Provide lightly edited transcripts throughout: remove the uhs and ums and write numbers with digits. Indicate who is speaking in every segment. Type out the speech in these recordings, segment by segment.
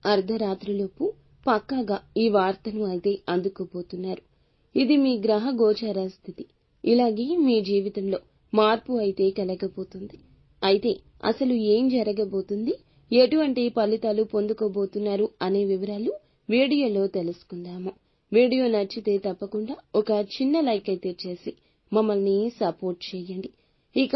Speaker 1: అర్ధరాత్రిలోపు పక్కాగా ఈ వార్తను అయితే అందుకోబోతున్నారు. ఇది మీ గ్రహ గోచార స్థితి. ఇలాగే మీ జీవితంలో మార్పు అయితే కలగబోతుంది. అయితే అసలు ఏం జరగబోతుంది, ఎటువంటి ఫలితాలు పొందుకోబోతున్నారు అనే వివరాలు వీడియోలో తెలుసుకుందాము. వీడియో నచ్చితే తప్పకుండా ఒక చిన్న లైక్ అయితే చేసి మమ్మల్ని సపోర్ట్ చేయండి. ఇక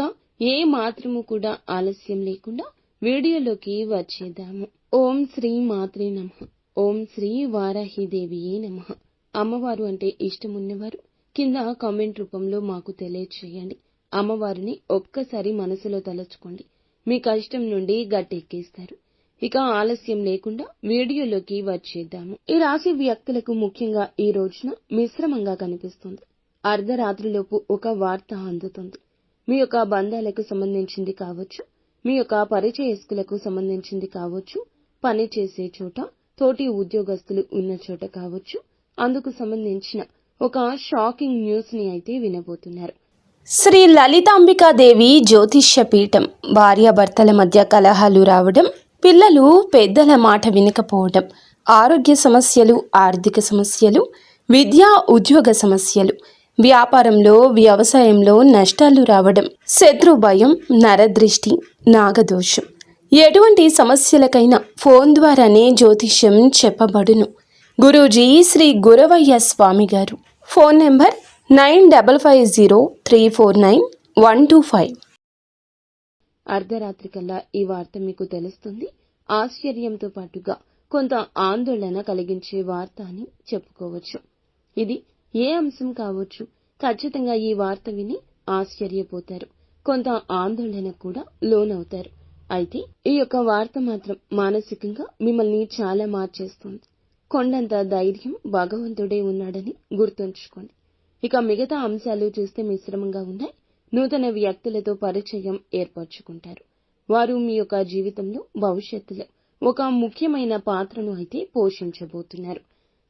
Speaker 1: ఏ మాత్రము కూడా ఆలస్యం లేకుండా వీడియోలోకి వచ్చేద్దాము. ఓం శ్రీ మాత్రే నమః. ఓం శ్రీ వారాహిదేవియే నమః. అమ్మవారు అంటే ఇష్టమున్నవారు కింద కామెంట్ రూపంలో మాకు తెలియచేయండి. అమ్మవారిని ఒక్కసారి మనసులో తలచుకోండి. మీ కష్టం నుండి గట్టెక్కిస్తారు. ఇక ఆలస్యం లేకుండా వీడియోలోకి వచ్చేద్దాము. ఈ రాశి వ్యక్తులకు ముఖ్యంగా ఈ రోజున మిశ్రమంగా కనిపిస్తుంది. అర్ధరాత్రిలోపు ఒక వార్త అందుతుంది. మీ యొక్క బంధాలకు సంబంధించింది కావచ్చు, మీ యొక్క పరిచయస్తులకు సంబంధించింది కావచ్చు, పని చేసే చోట, తోటి ఉద్యోగస్తులు ఉన్న చోట కావచ్చు, అందుకు సంబంధించిన ఒక షాకింగ్ న్యూస్ ని అయితే వినబోతున్నారు.
Speaker 2: శ్రీ లలితాంబికాదేవి జ్యోతిష్య పీఠం. భార్యాభర్తల మధ్య కలహాలు రావడం, పిల్లలు పెద్దల మాట వినకపోవడం, ఆరోగ్య సమస్యలు, ఆర్థిక సమస్యలు, విద్యా ఉద్యోగ సమస్యలు, వ్యాపారంలో వ్యవసాయంలో నష్టాలు రావడం, శత్రు భయం, నరదృష్టి, నాగదోషం, ఎటువంటి సమస్యలకైనా ఫోన్ ద్వారానే జ్యోతిష్యం చెప్పబడును. గురూజీ శ్రీ గురవయ్య స్వామి గారు. Phone number 9550349125.
Speaker 1: అర్ధరాత్రి కల్లా ఈ వార్త మీకు తెలుస్తుంది. ఆశ్చర్యంతో పాటుగా కొంత ఆందోళన కలిగించే వార్త అని చెప్పుకోవచ్చు. ఇది ఏ అంశం కావచ్చు, ఖచ్చితంగా ఈ వార్త విని ఆశ్చర్యపోతారు, కొంత ఆందోళన కూడా లోనవుతారు. అయితే ఈ యొక్క వార్త మాత్రం మానసికంగా మిమ్మల్ని చాలా మార్చేస్తుంది. కొండంత ధైర్యం భగవంతుడే ఉన్నాడని గుర్తుంచుకోండి. ఇక మిగతా అంశాలు చూస్తే మిశ్రమంగా ఉన్నాయి. నూతన వ్యక్తులతో పరిచయం ఏర్పరచుకుంటారు. వారు మీ యొక్క జీవితంలో భవిష్యత్తులో ఒక ముఖ్యమైన పాత్రను అయితే పోషించబోతున్నారు.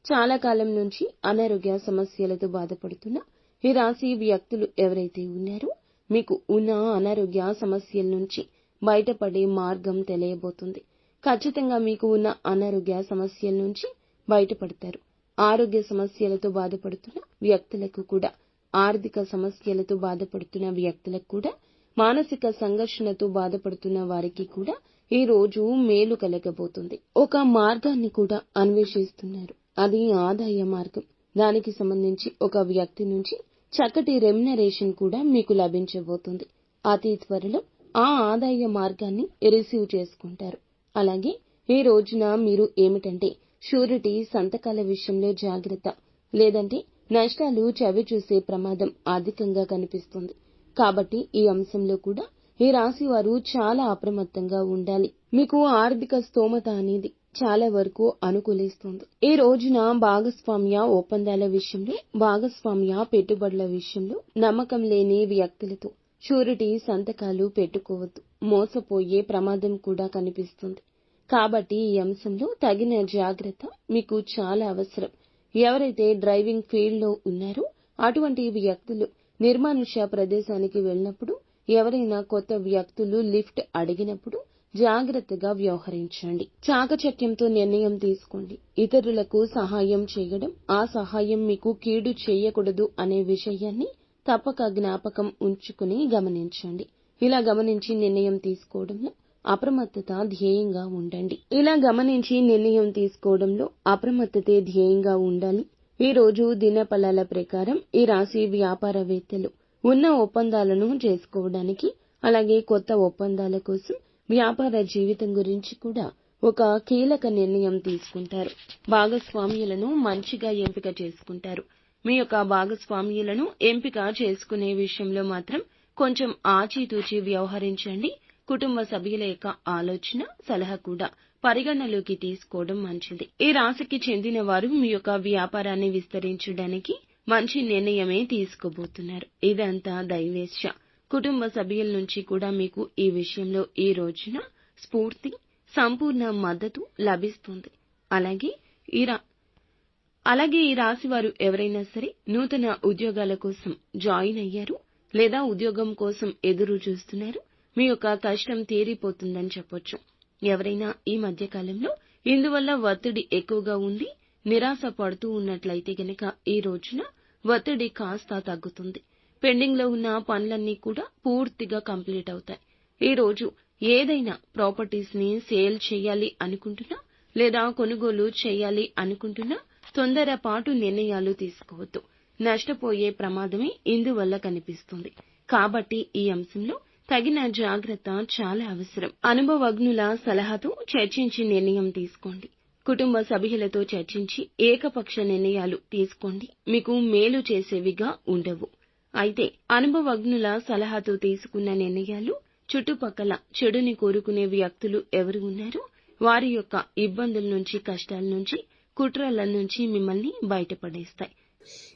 Speaker 1: చాలా కాలం నుంచి అనారోగ్య సమస్యలతో బాధపడుతున్న ఈ రాశి వ్యక్తులు ఎవరైతే ఉన్నారో మీకు ఉన్న అనారోగ్య సమస్యల నుంచి బయటపడే మార్గం తెలియబోతుంది. ఖచ్చితంగా మీకు ఉన్న అనారోగ్య సమస్యల నుంచి బయటపడతారు. ఆరోగ్య సమస్యలతో బాధపడుతున్న వ్యక్తులకు కూడా, ఆర్థిక సమస్యలతో బాధపడుతున్న వ్యక్తులకు కూడా, మానసిక సంఘర్షణతో బాధపడుతున్న వారికి కూడా ఈ రోజు మేలు కలగబోతుంది. ఒక మార్గాన్ని కూడా అన్వేషిస్తున్నారు. అది ఆదాయ మార్గం. దానికి సంబంధించి ఒక వ్యక్తి నుంచి చక్కటి రెమ్యునరేషన్ కూడా మీకు లభించబోతుంది. అతి త్వరలో ఆ ఆదాయ మార్గాన్ని రిసీవ్ చేసుకుంటారు. అలాగే ఈ రోజున మీరు ఏమిటంటే షూరిటీ సంతకాల విషయంలో జాగ్రత్త, లేదంటే నష్టాలు చవి చూసే ప్రమాదం అధికంగా కనిపిస్తుంది. కాబట్టి ఈ అంశంలో కూడా ఈ రాశి వారు చాలా అప్రమత్తంగా ఉండాలి. మీకు ఆర్థిక స్తోమత అనేది చాలా వరకు అనుకూలిస్తుంది. ఈ రోజున భాగస్వామ్య ఒప్పందాల విషయంలో, భాగస్వామ్య పెట్టుబడుల విషయంలో నమ్మకం లేని వ్యక్తులతో షూరిటీ సంతకాలు పెట్టుకోవద్దు. మోసపోయే ప్రమాదం కూడా కనిపిస్తుంది. కాబట్టి ఈ అంశంలో తగిన జాగ్రత్త మీకు చాలా అవసరం. ఎవరైతే డ్రైవింగ్ ఫీల్డ్ లో ఉన్నారో అటువంటి వ్యక్తులు నిర్మానుష్య ప్రదేశానికి వెళ్ళినప్పుడు, ఎవరైనా కొత్త వ్యక్తులు లిఫ్ట్ అడిగినప్పుడు జాగ్రత్తగా వ్యవహరించండి. చాకచక్యంతో నిర్ణయం తీసుకోండి. ఇతరులకు సహాయం చేయడం, ఆ సహాయం మీకు కీడు చేయకూడదు అనే విషయాన్ని తప్పక జ్ఞాపకం ఉంచుకుని గమనించండి. ఇలా గమనించి నిర్ణయం తీసుకోవడంలో అప్రమత్తత ధ్యేయంగా ఉండండి. ఇలా గమనించి నిర్ణయం తీసుకోవడంలో అప్రమత్తతే ధ్యేయంగా ఉండాలి. ఈ రోజు దినఫలాల ప్రకారం ఈ రాశి వ్యాపారవేత్తలు ఉన్న ఒప్పందాలను చేసుకోవడానికి, అలాగే కొత్త ఒప్పందాల కోసం, వ్యాపార జీవితం గురించి కూడా ఒక కీలక నిర్ణయం తీసుకుంటారు. భాగస్వామ్యులను మంచిగా ఎంపిక చేసుకుంటారు. మీ యొక్క భాగస్వామ్యులను ఎంపిక చేసుకునే విషయంలో మాత్రం కొంచెం ఆచితూచి వ్యవహరించండి. కుటుంబ సభ్యుల యొక్క ఆలోచన, సలహా కూడా పరిగణలోకి తీసుకోవడం మంచిది. ఈ రాశికి చెందిన వారు మీ యొక్క వ్యాపారాన్ని విస్తరించడానికి మంచి నిర్ణయమే తీసుకోబోతున్నారు. ఇదంతా దైవేచ్ఛ. కుటుంబ సభ్యుల నుంచి కూడా మీకు ఈ విషయంలో ఈ రోజున స్ఫూర్తి, సంపూర్ణ మద్దతు లభిస్తుంది. అలాగే ఈ రాశి వారు ఎవరైనా సరే నూతన ఉద్యోగాల కోసం జాయిన్ అయ్యారు, లేదా ఉద్యోగం కోసం ఎదురు చూస్తున్నారు, మీ యొక్క కష్టం తీరిపోతుందని చెప్పొచ్చు. ఎవరైనా ఈ మధ్య కాలంలో ఇందువల్ల ఒత్తిడి ఎక్కువగా ఉండి నిరాశ పడుతూ ఉన్నట్లయితే గనక ఈ రోజున ఒత్తిడి కాస్త తగ్గుతుంది. పెండింగ్ లో ఉన్న పనులన్నీ కూడా పూర్తిగా కంప్లీట్ అవుతాయి. ఈ రోజు ఏదైనా ప్రాపర్టీస్ ని సేల్ చేయాలి అనుకుంటున్నా లేదా కొనుగోలు చేయాలి అనుకుంటున్నా తొందరపాటు నిర్ణయాలు తీసుకోవద్దు. నష్టపోయే ప్రమాదమే ఇందువల్ల కనిపిస్తుంది. కాబట్టి ఈ అంశంలో తగిన జాగ్రత్త చాలా అవసరం. అనుభవజ్ఞుల సలహాతో చర్చించి నిర్ణయం తీసుకోండి. కుటుంబ సభ్యులతో చర్చించి ఏకపక్ష నిర్ణయాలు తీసుకోండి. మీకు మేలు చేసేవిగా ఉండవు. అయితే అనుభవజ్ఞుల సలహాతో తీసుకున్న నిర్ణయాలు చుట్టుపక్కల చెడుని కోరుకునే వ్యక్తులు ఎవరు ఉన్నారో వారి యొక్క ఇబ్బందుల నుంచి, కష్టాల నుంచి, కుట్రల నుంచి మిమ్మల్ని బయటపడేస్తాయి.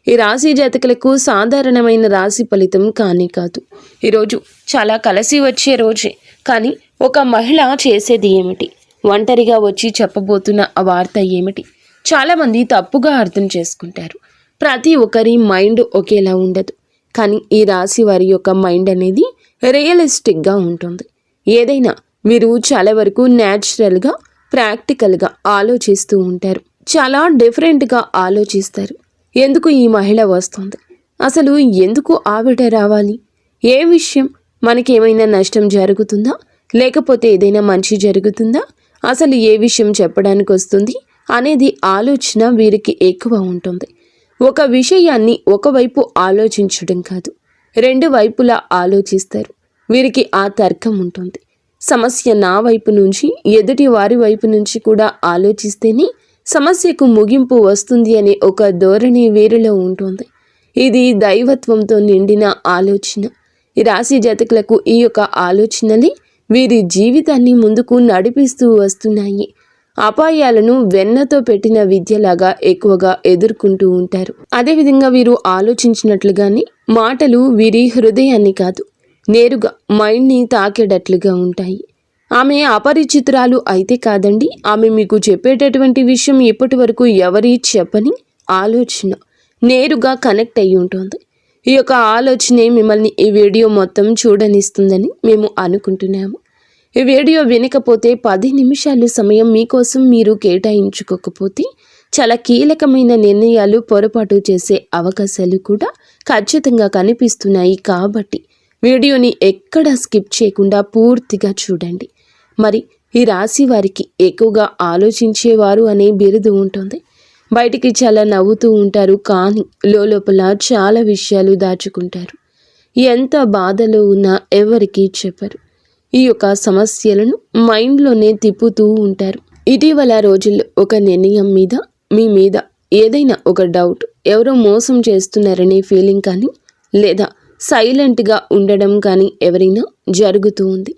Speaker 2: ఈ రాశి జాతకులకు సాధారణమైన రాశి ఫలితం కానీ కాదు. ఈరోజు చాలా కలిసి వచ్చే రోజే. కానీ ఒక మహిళ చేసేది ఏమిటి? ఒంటరిగా వచ్చి చెప్పబోతున్న ఆ వార్త ఏమిటి? చాలామంది తప్పుగా అర్థం చేసుకుంటారు. ప్రతి ఒక్కరి మైండ్ ఒకేలా ఉండదు. కానీ ఈ రాశి వారి యొక్క మైండ్ అనేది రియలిస్టిక్గా ఉంటుంది. ఏదైనా వీరు చాలా వరకు న్యాచురల్గా, ప్రాక్టికల్గా ఆలోచిస్తూ ఉంటారు. చాలా డిఫరెంట్గా ఆలోచిస్తారు. ఎందుకు ఈ మహిళ వస్తుంది? అసలు ఎందుకు ఆవిడ రావాలి? ఏ విషయం? మనకేమైనా నష్టం జరుగుతుందా? లేకపోతే ఏదైనా మంచి జరుగుతుందా? అసలు ఏ విషయం చెప్పడానికి వస్తుంది అనేది ఆలోచన వీరికి ఎక్కువ ఉంటుంది. ఒక విషయాన్ని ఒకవైపు ఆలోచించడం కాదు, రెండు వైపులా ఆలోచిస్తారు. వీరికి ఆ తర్కం ఉంటుంది. సమస్య నా వైపు నుంచి, ఎదుటి వారి వైపు నుంచి కూడా ఆలోచిస్తేనే సమస్యకు ముగింపు వస్తుంది అనే ఒక ధోరణి వీరిలో ఉంటుంది. ఇది దైవత్వంతో నిండిన ఆలోచన. ఈ రాశి జాతకులకు ఈ యొక్క ఆలోచనలే వీరి జీవితాన్ని ముందుకు నడిపిస్తూ వస్తున్నాయి. అపాయాలను వెన్నతో పెట్టిన విద్యలాగా ఎక్కువగా ఎదుర్కొంటూ ఉంటారు. అదేవిధంగా వీరు ఆలోచించినట్లుగానే మాటలు వీరి హృదయాన్ని కాదు, నేరుగా మైండ్ని తాకేటట్లుగా ఉంటాయి. ఆమె అపరిచితురాలు అయితే కాదండి. ఆమె మీకు చెప్పేటటువంటి విషయం ఇప్పటి వరకు ఎవరి చెప్పని ఆలోచన నేరుగా కనెక్ట్ అయ్యి ఉంటుంది. ఈ యొక్క ఆలోచనే మిమ్మల్ని ఈ వీడియో మొత్తం చూడనిస్తుందని మేము అనుకుంటున్నాము. ఈ వీడియో వినకపోతే 10 నిమిషాలు సమయం మీకోసం మీరు కేటాయించుకోకపోతే చాలా కీలకమైన నిర్ణయాలు పొరపాటు చేసే అవకాశాలు కూడా ఖచ్చితంగా కనిపిస్తున్నాయి. కాబట్టి వీడియోని ఎక్కడా స్కిప్ చేయకుండా పూర్తిగా చూడండి. మరి ఈ రాశి వారికి ఎక్కువగా ఆలోచించేవారు అనే బిరుదు ఉంటుంది. బయటికి చాలా నవ్వుతూ ఉంటారు, కానీ లోపల చాలా విషయాలు దాచుకుంటారు. ఎంత బాధలో ఉన్నా ఎవరికీ చెప్పరు. ఈ యొక్క సమస్యలను మైండ్లోనే తిప్పుతూ ఉంటారు. ఇటీవల రోజుల్లో ఒక నిర్ణయం మీద, మీ మీద ఏదైనా ఒక డౌట్, ఎవరో మోసం చేస్తున్నారనే ఫీలింగ్ కానీ, లేదా సైలెంట్గా ఉండడం కానీ ఎవరైనా జరుగుతూ ఉంది.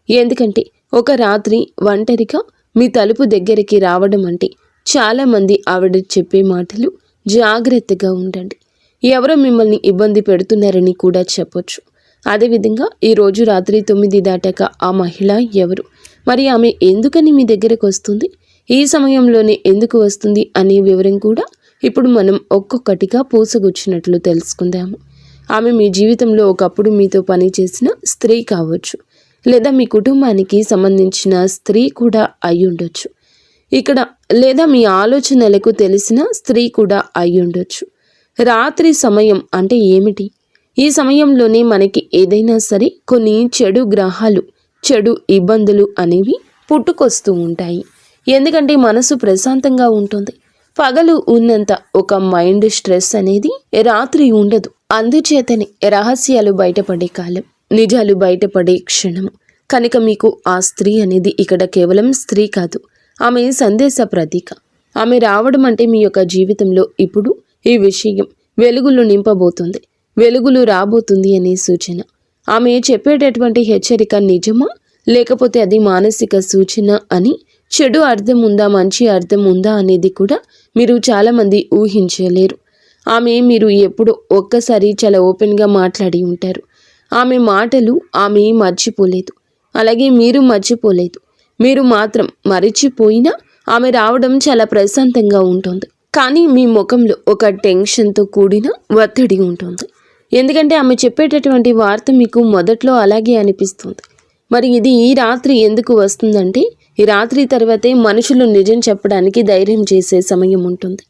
Speaker 2: ఎందుకంటే ఒక రాత్రి ఒంటరిగా మీ తలుపు దగ్గరికి రావడం అంటే చాలామంది ఆవిడ చెప్పే మాటలు జాగ్రత్తగా ఉండండి, ఎవరో మిమ్మల్ని ఇబ్బంది పెడుతున్నారని కూడా చెప్పొచ్చు. అదేవిధంగా ఈరోజు రాత్రి 9 దాటాక ఆ మహిళ ఎవరు, మరి ఆమె ఎందుకని మీ దగ్గరకు వస్తుంది, ఈ సమయంలోనే ఎందుకు వస్తుంది అనే వివరం కూడా ఇప్పుడు మనం ఒక్కొక్కటిగా పూసగుచ్చినట్లు తెలుసుకుందాము. ఆమె మీ జీవితంలో ఒకప్పుడు మీతో పనిచేసిన స్త్రీ కావచ్చు, లేదా మీ కుటుంబానికి సంబంధించిన స్త్రీ కూడా అయి ఉండొచ్చు. ఇక్కడ లేదా మీ ఆలోచనలకు తెలిసిన స్త్రీ కూడా అయి ఉండొచ్చు. రాత్రి సమయం అంటే ఏమిటి? ఈ సమయంలోనే మనకి ఏదైనా సరే కొన్ని చెడు గ్రహాలు, చెడు ఇబ్బందులు అనేవి పుట్టుకొస్తూ ఉంటాయి. ఎందుకంటే మనసు ప్రశాంతంగా ఉంటుంది. పగలు ఉన్నంత ఒక మైండ్ స్ట్రెస్ అనేది రాత్రి ఉండదు. అందుచేతనే రహస్యాలు బయటపడే కాలం, నిజాలు బయటపడే క్షణము. కనుక మీకు ఆ స్త్రీ అనేది ఇక్కడ కేవలం స్త్రీ కాదు, ఆమె సందేశ ప్రతీక. ఆమె రావడం అంటే మీ యొక్క జీవితంలో ఇప్పుడు ఈ విషయం వెలుగులు నింపబోతుంది, వెలుగులు రాబోతుంది అనే సూచన. ఆమె చెప్పేటటువంటి హెచ్చరిక నిజమా, లేకపోతే అది మానసిక సూచన అని, చెడు అర్థం ఉందా, మంచి అర్థం ఉందా అనేది కూడా మీరు చాలామంది ఊహించలేరు. ఆమె మీరు ఎప్పుడు ఒక్కసారి చాలా ఓపెన్గా మాట్లాడి ఉంటారు. ఆమె మాటలు ఆమె మర్చిపోలేదు, అలాగే మీరు మర్చిపోలేదు. మీరు మాత్రం మరిచిపోయినా ఆమె రావడం చాలా ప్రశాంతంగా ఉంటుంది. కానీ మీ ముఖంలో ఒక టెన్షన్తో కూడిన ఒత్తిడి ఉంటుంది. ఎందుకంటే ఆమె చెప్పేటటువంటి వార్త మీకు మొదట్లో అలాగే అనిపిస్తుంది. మరి ఇది ఈ రాత్రి ఎందుకు వస్తుందంటే ఈ రాత్రి తర్వాతే మనుషులు నిజం చెప్పడానికి ధైర్యం చేసే సమయం ఉంటుంది.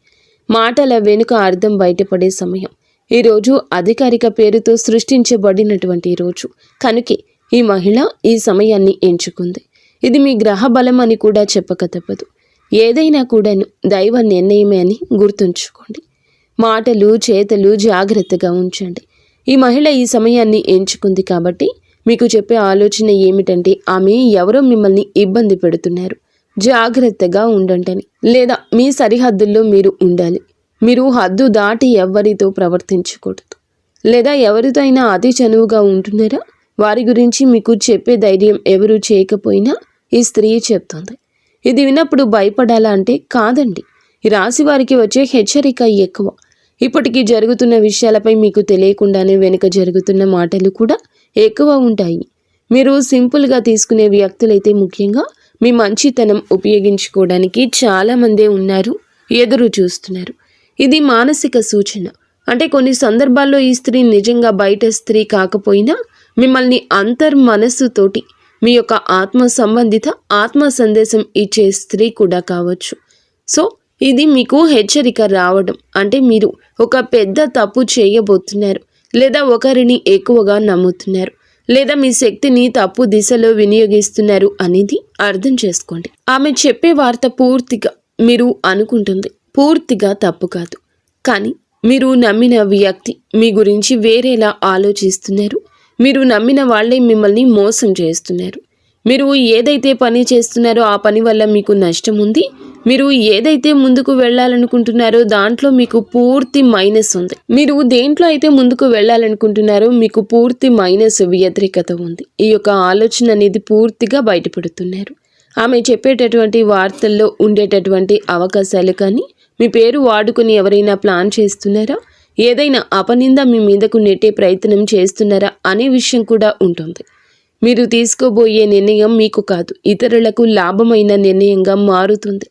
Speaker 2: మాటల వెనుక అర్థం బయటపడే సమయం. ఈరోజు అధికారిక పేరుతో సృష్టించబడినటువంటి రోజు కనుకే ఈ మహిళ ఈ సమయాన్ని ఎంచుకుంది. ఇది మీ గ్రహ బలం అని కూడా చెప్పక తప్పదు. ఏదైనా కూడాను దైవ నిర్ణయమే అని గుర్తుంచుకోండి. మాటలు చేతలు జాగ్రత్తగా ఉంచండి. ఈ మహిళ ఈ సమయాన్ని ఎంచుకుంది కాబట్టి మీకు చెప్పే ఆలోచన ఏమిటంటే ఆమె ఎవరో మిమ్మల్ని ఇబ్బంది పెడుతున్నారు, జాగ్రత్తగా ఉండండి, లేదా మీ సరిహద్దుల్లో మీరు ఉండాలి. మీరు హద్దు దాటి ఎవరితో ప్రవర్తించకూడదు, లేదా ఎవరితో అయినా అతి చనువుగా ఉంటున్నారా వారి గురించి మీకు చెప్పే ధైర్యం ఎవరు చేయకపోయినా ఈ స్త్రీ చెప్తోంది. ఇది విన్నప్పుడు భయపడాలా అంటే కాదండి. ఈ రాశి వారికి వచ్చే హెచ్చరిక ఎక్కువ. ఇప్పటికీ జరుగుతున్న విషయాలపై మీకు తెలియకుండానే వెనుక జరుగుతున్న మాటలు కూడా ఎక్కువ ఉంటాయి. మీరు సింపుల్గా తీసుకునే వ్యక్తులైతే ముఖ్యంగా మీ మంచితనం ఉపయోగించుకోవడానికి చాలామందే ఉన్నారు, ఎదురు చూస్తున్నారు. ఇది మానసిక సూచన. అంటే కొన్ని సందర్భాల్లో ఈ స్త్రీ నిజంగా బయట స్త్రీ కాకపోయినా మిమ్మల్ని అంతర్మనస్సుతోటి మీ యొక్క ఆత్మ సంబంధిత ఆత్మ సందేశం ఇచ్చే స్త్రీ కూడా కావచ్చు. సో ఇది మీకు హెచ్చరిక రావడం అంటే మీరు ఒక పెద్ద తప్పు చేయబోతున్నారు, లేదా ఒకరిని ఎక్కువగా నమ్ముతున్నారు, లేదా మీ శక్తిని తప్పు దిశలో వినియోగిస్తున్నారు అనేది అర్థం చేసుకోండి. ఆమె చెప్పే వార్త పూర్తిగా మీరు అనుకుంటుంది పూర్తిగా తప్పు కాదు, కానీ మీరు నమ్మిన వ్యక్తి మీ గురించి వేరేలా ఆలోచిస్తున్నారు. మీరు నమ్మిన వాళ్ళే మిమ్మల్ని మోసం చేస్తున్నారు. మీరు ఏదైతే పని చేస్తున్నారో ఆ పని వల్ల మీకు నష్టం ఉంది. మీరు ఏదైతే ముందుకు వెళ్ళాలనుకుంటున్నారో దాంట్లో మీకు పూర్తి మైనస్ ఉంది. మీరు దేంట్లో అయితే ముందుకు వెళ్ళాలనుకుంటున్నారో మీకు పూర్తి మైనస్ వ్యతిరేకత ఉంది. ఈ యొక్క ఆలోచన అనేది పూర్తిగా బయటపడుతున్నారు. ఆమె చెప్పేటటువంటి వార్తల్లో ఉండేటటువంటి అవకాశాలు కానీ మీ పేరు వాడుకుని ఎవరైనా ప్లాన్ చేస్తున్నారా, ఏదైనా అపనింద మీ మీదకు నెట్టే ప్రయత్నం చేస్తున్నారా అనే విషయం కూడా ఉంటుంది. మీరు తీసుకోబోయే నిర్ణయం మీకు కాదు, ఇతరులకు లాభమైన నిర్ణయంగా మారుతుంది.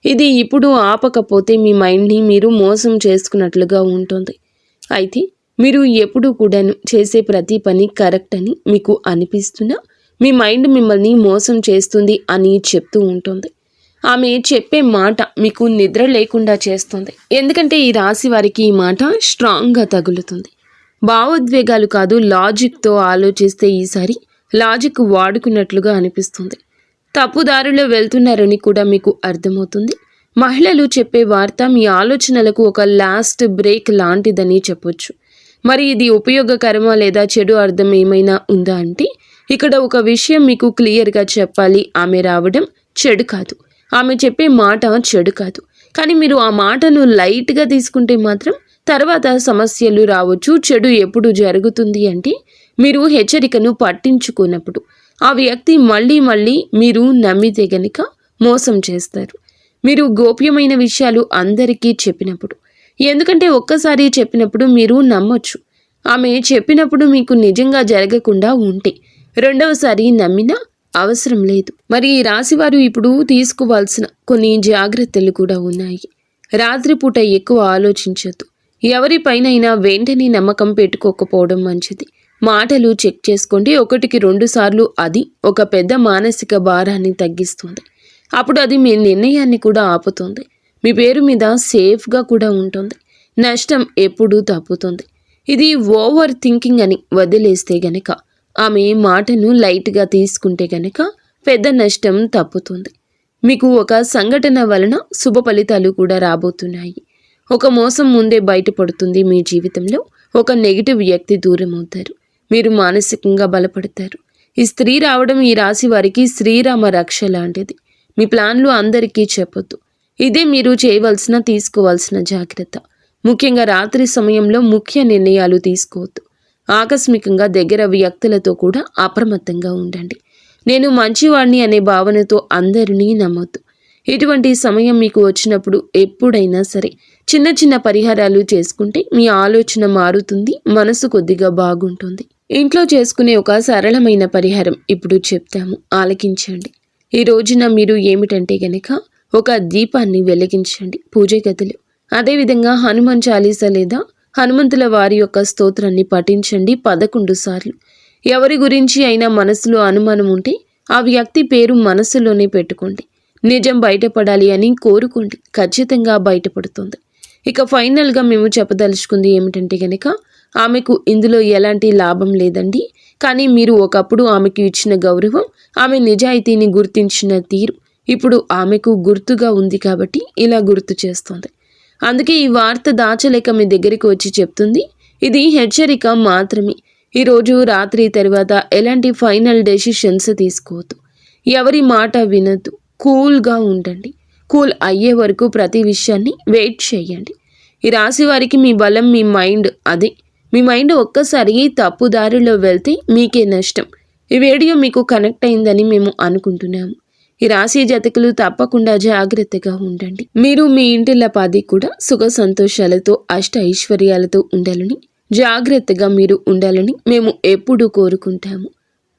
Speaker 2: ఇది ఇప్పుడు ఆపకపోతే మీ మైండ్ని మీరు మోసం చేసుకున్నట్లుగా ఉంటుంది. అయితే మీరు ఎప్పుడూ కూడాను చేసే ప్రతి పని కరెక్ట్ అని మీకు అనిపిస్తున్నా మీ మైండ్ మిమ్మల్ని మోసం చేస్తుంది అని చెప్తూ ఉంటుంది. ఆమె చెప్పే మాట మీకు నిద్ర లేకుండా చేస్తుంది. ఎందుకంటే ఈ రాశి వారికి ఈ మాట స్ట్రాంగ్గా తగులుతుంది. భావోద్వేగాలు కాదు, లాజిక్తో ఆలోచిస్తే ఈసారి లాజిక్ వాడుకున్నట్లుగా అనిపిస్తుంది. తప్పుదారిలో వెళ్తున్నారని కూడా మీకు అర్థమవుతుంది. మహిళలు చెప్పే వార్త మీ ఆలోచనలకు ఒక లాస్ట్ బ్రేక్ లాంటిదని చెప్పొచ్చు. మరి ఇది ఉపయోగకరమా లేదా చెడు అర్థం ఏమైనా ఉందా అంటే ఇక్కడ ఒక విషయం మీకు క్లియర్గా చెప్పాలి. ఆమె రావడం చెడు కాదు, ఆమె చెప్పే మాట చెడు కాదు. కానీ మీరు ఆ మాటను లైట్గా తీసుకుంటే మాత్రం తర్వాత సమస్యలు రావచ్చు. చెడు ఎప్పుడు జరుగుతుంది అంటే మీరు హెచ్చరికను పట్టించుకున్నప్పుడు. ఆ వ్యక్తి మళ్ళీ మీరు నమ్మితే గనుక మోసం చేస్తారు. మీరు గోప్యమైన విషయాలు అందరికీ చెప్పినప్పుడు. ఎందుకంటే ఒక్కసారి చెప్పినప్పుడు మీరు నమ్మొచ్చు. ఆమె చెప్పినప్పుడు మీకు నిజంగా జరగకుండా ఉంటే రెండవసారి నమ్మినా అవసరం లేదు. మరి ఈ రాశివారు ఇప్పుడు తీసుకోవాల్సిన కొన్ని జాగ్రత్తలు కూడా ఉన్నాయి. రాత్రిపూట ఎక్కువ ఆలోచించొద్దు. ఎవరిపైనైనా వెంటనే నమ్మకం పెట్టుకోకపోవడం మంచిది. మాటలు చెక్ చేసుకోండి. 1కి 2 సార్లు. అది ఒక పెద్ద మానసిక భారాన్ని తగ్గిస్తుంది. అప్పుడు అది మీ నిర్ణయాన్ని కూడా ఆపుతుంది. మీ పేరు మీద సేఫ్గా కూడా ఉంటుంది. నష్టం ఎప్పుడూ తప్పుతుంది. ఇది ఓవర్ థింకింగ్ అని వదిలేస్తే గనక, ఆమె మాటను లైట్గా తీసుకుంటే గనక పెద్ద నష్టం తప్పుతుంది. మీకు ఒక సంఘటన వలన శుభ ఫలితాలు కూడా రాబోతున్నాయి. ఒక మోసం ముందే బయటపడుతుంది. మీ జీవితంలో ఒక నెగిటివ్ వ్యక్తి దూరం అవుతారు. మీరు మానసికంగా బలపడతారు. ఈ స్త్రీ రావడం ఈ రాశి వారికి శ్రీరామ రక్ష లాంటిది. మీ ప్లాన్లు అందరికీ చెప్పొద్దు. ఇదే మీరు చేయవలసిన తీసుకోవాల్సిన జాగ్రత్త. ముఖ్యంగా రాత్రి సమయంలో ముఖ్య నిర్ణయాలు తీసుకోవద్దు. ఆకస్మికంగా దగ్గర వ్యక్తులతో కూడా అప్రమత్తంగా ఉండండి. నేను మంచివాడిని అనే భావనతో అందరినీ నమ్మొద్దు. ఇటువంటి సమయం మీకు వచ్చినప్పుడు ఎప్పుడైనా సరే చిన్న చిన్న పరిహారాలు చేసుకుంటే మీ ఆలోచన మారుతుంది, మనసు కొద్దిగా బాగుంటుంది. ఇంట్లో చేసుకునే ఒక సరళమైన పరిహారం ఇప్పుడు చెప్తాము, ఆలకించండి. ఈ రోజున మీరు ఏమిటంటే గనక ఒక దీపాన్ని వెలిగించండి పూజ గదిలో. అదేవిధంగా హనుమాన్ చాలీసా లేదా హనుమంతుల వారి యొక్క స్తోత్రాన్ని పఠించండి 11 సార్లు. ఎవరి గురించి అయినా మనసులో అనుమానం ఉంటే ఆ వ్యక్తి పేరు మనసులోనే పెట్టుకోండి. నిజం బయటపడాలి అని కోరుకోండి, ఖచ్చితంగా బయటపడుతుంది. ఇక ఫైనల్గా మేము చెప్పదలుచుకుంది ఏమిటంటే గనక, ఆమెకు ఇందులో ఎలాంటి లాభం లేదండి. కానీ మీరు ఒకప్పుడు ఆమెకు ఇచ్చిన గౌరవం, ఆమె నిజాయితీని గుర్తించిన తీరు ఇప్పుడు ఆమెకు గుర్తుగా ఉంది కాబట్టి ఇలా గుర్తు చేస్తుంది. అందుకే ఈ వార్త దాచలేక మీ దగ్గరికి వచ్చి చెప్తుంది. ఇది హెచ్చరిక మాత్రమే. ఈరోజు రాత్రి తర్వాత ఎలాంటి ఫైనల్ డెసిషన్స్ తీసుకోవద్దు. ఎవరి మాట వినద్దు. కూల్గా ఉండండి. కూల్ అయ్యే వరకు ప్రతి విషయాన్ని వెయిట్ చేయండి. ఈ రాశి వారికి మీ బలం మీ మైండ్. అదే మీ మైండ్ ఒక్కసారి తప్పు దారిలో వెళ్తే మీకే నష్టం. ఈ వీడియో మీకు కనెక్ట్ అయిందని మేము అనుకుంటున్నాము. ఈ రాశి జాతకులు తప్పకుండా జాగ్రత్తగా ఉండండి. మీరు మీ ఇంటిల్లపాది కూడా సుఖ సంతోషాలతో అష్ట ఐశ్వర్యాలతో ఉండాలని, జాగ్రత్తగా మీరు ఉండాలని మేము ఎప్పుడూ కోరుకుంటాము.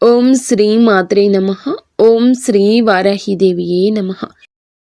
Speaker 2: ఓం శ్రీ మాత్రే నమః. ఓం శ్రీ వారాహిదేవియే నమః.